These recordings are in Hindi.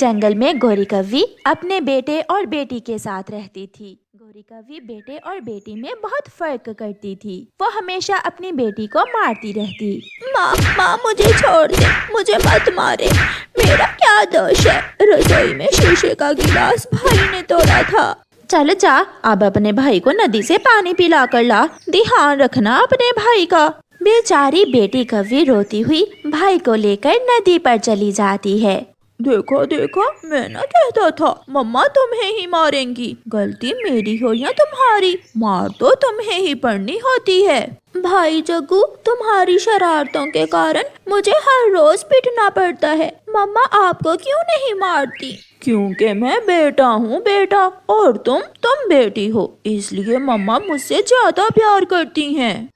जंगल में गोरी कव्वी अपने बेटे और बेटी के साथ रहती थी। गोरी कव्वी बेटे और बेटी में बहुत फर्क करती थी। वो हमेशा अपनी बेटी को मारती रहती। माँ मुझे छोड़ दे, मुझे मत मारे, मेरा क्या दोष है? रसोई में शीशे का गिलास भाई ने तोड़ा था। चल जा, अब अपने भाई को नदी से पानी पिला कर ला। ध्यान रखना अपने भाई का। बेचारी बेटी कव्वी रोती हुई भाई को लेकर नदी पर चली जाती है। देखो देखो, मैं ना कहता था मम्मा तुम्हें ही मारेंगी। गलती मेरी हो या तुम्हारी, मार तो तुम्हें ही पड़नी होती है। भाई जग्गू, तुम्हारी शरारतों के कारण मुझे हर रोज पिटना पड़ता है। मम्मा आपको क्यों नहीं मारती? क्योंकि मैं बेटा हूँ बेटा, और तुम बेटी हो, इसलिए मम्मा मुझसे ज्यादा प्यार करती हैं।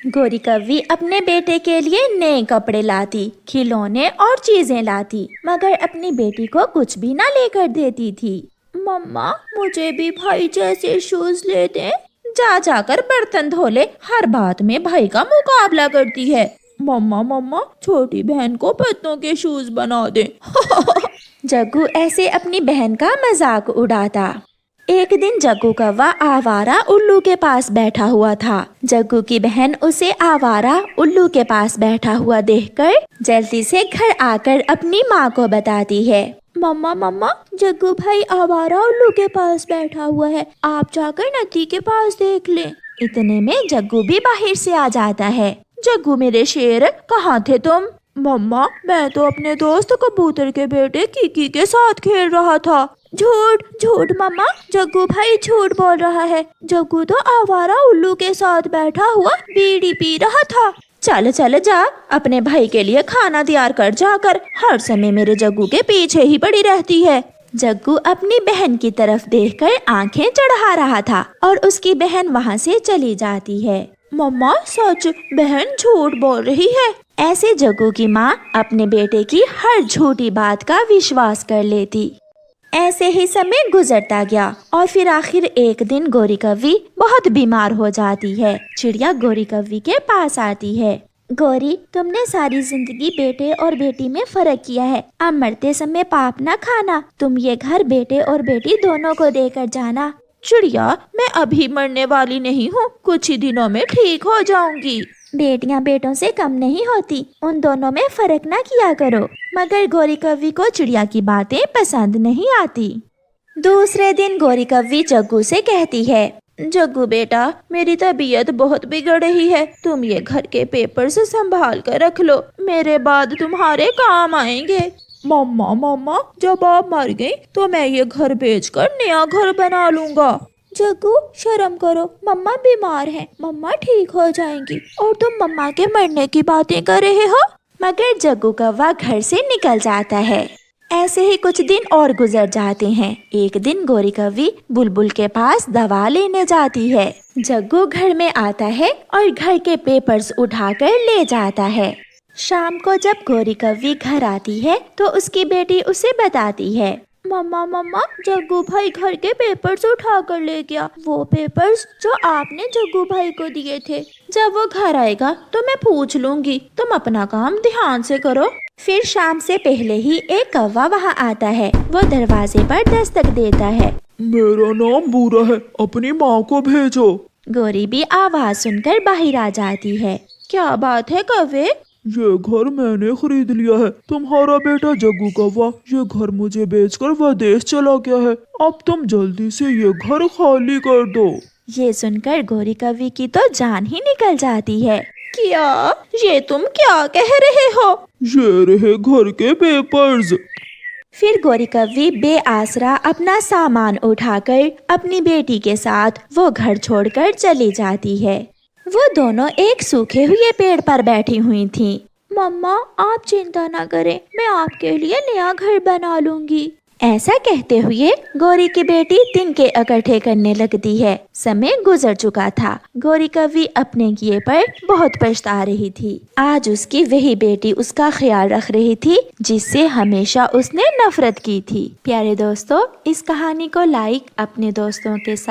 गोरी कव्वी अपने बेटे के लिए नए कपड़े लाती, खिलौने और चीजें लाती, मगर अपनी बेटी को कुछ भी ना लेकर देती थी। मम्मा मुझे भी भाई जैसे शूज ले दे। जाकर बर्तन धो ले, हर बात में भाई का मुकाबला करती है। मम्मा छोटी बहन को पत्तों के शूज बना दे। जग्गू ऐसे अपनी बहन का मजाक उड़ाता। एक दिन जग्गू कौवा आवारा उल्लू के पास बैठा हुआ था। जग्गू की बहन उसे आवारा उल्लू के पास बैठा हुआ देखकर जल्दी से घर आकर अपनी माँ को बताती है। मम्मा जग्गू भाई आवारा उल्लू के पास बैठा हुआ है, आप जाकर नदी के पास देख लें। इतने में जग्गू भी बाहर से आ जाता है। जग्गू मेरे शेर, कहाँ थे तुम? मम्मा मैं तो अपने दोस्त कबूतर के बेटे कीकी के साथ खेल रहा था। झूठ मम्मा, जग्गू भाई झूठ बोल रहा है। जग्गू तो आवारा उल्लू के साथ बैठा हुआ बीड़ी पी रहा था। चल जा, अपने भाई के लिए खाना तैयार कर जाकर। हर समय मेरे जग्गू के पीछे ही पड़ी रहती है। जग्गू अपनी बहन की तरफ देखकर आंखें चढ़ा रहा था और उसकी बहन वहाँ से चली जाती है। मम्मा सच, बहन झूठ बोल रही है। ऐसे जग्गू की माँ अपने बेटे की हर झूठी बात का विश्वास कर लेती। ऐसे ही समय गुजरता गया और फिर आखिर एक दिन गोरी कव्वी बहुत बीमार हो जाती है। चिड़िया गोरी कव्वी के पास आती है। गोरी, तुमने सारी जिंदगी बेटे और बेटी में फर्क किया है, अब मरते समय पाप न खाना। तुम ये घर बेटे और बेटी दोनों को देकर जाना। चिड़िया, मैं अभी मरने वाली नहीं हूँ, कुछ ही दिनों में ठीक हो जाऊंगी। बेटियां बेटों से कम नहीं होती, उन दोनों में फर्क ना किया करो। मगर गोरी कव्वी को चिड़िया की बातें पसंद नहीं आती। दूसरे दिन गोरी कव्वी जग्गू से कहती है, जग्गू बेटा, मेरी तबीयत बहुत बिगड़ रही है, तुम ये घर के पेपर्स संभाल कर रख लो, मेरे बाद तुम्हारे काम आएंगे। मम्मा जब आप मर गई तो मैं ये घर बेचकर नया घर बना लूंगा। जग्गू शर्म करो, मम्मा बीमार हैं, मम्मा ठीक हो जाएंगी, और तुम मम्मा के मरने की बातें कर रहे हो। मगर जग्गू कौवा घर से निकल जाता है। ऐसे ही कुछ दिन और गुजर जाते हैं। एक दिन गोरी कव्वी बुलबुल के पास दवा लेने जाती है। जग्गू घर में आता है और घर के पेपर्स उठाकर ले जाता है। शाम को जब गोरी कव्वी घर आती है तो उसकी बेटी उसे बताती है, मम्मा जग्गू भाई घर के पेपर्स उठा कर ले गया, वो पेपर्स जो आपने जग्गू भाई को दिए थे। जब वो घर आएगा तो मैं पूछ लूंगी, तुम अपना काम ध्यान से करो। फिर शाम से पहले ही एक कौवा वहाँ आता है। वो दरवाजे पर दस्तक देता है। मेरा नाम बूरा है, अपनी माँ को भेजो। गोरी भी आवाज सुनकर बाहर आ जाती है। क्या बात है कौवे? ये घर मैंने खरीद लिया है, तुम्हारा बेटा जग्गू कौवा ये घर मुझे बेचकर विदेश चला गया है, अब तुम जल्दी से ये घर खाली कर दो। ये सुनकर गोरी कव्वी की तो जान ही निकल जाती है। क्या? ये तुम क्या कह रहे हो? ये रहे घर के पेपर्स। फिर गोरी कव्वी बेआसरा अपना सामान उठाकर अपनी बेटी के साथ वो घर छोड़कर चली जाती है। वो दोनों एक सूखे हुए पेड़ पर बैठी हुई थीं। मम्मा आप चिंता न करें, मैं आपके लिए नया घर बना लूंगी। ऐसा कहते हुए गोरी की बेटी तिनके इकट्ठे करने लगती है। समय गुजर चुका था। गोरी कव्वी अपने किए पर बहुत पछता रही थी। आज उसकी वही बेटी उसका ख्याल रख रही थी जिससे हमेशा उसने नफरत की थी। प्यारे दोस्तों, इस कहानी को लाइक अपने दोस्तों के साथ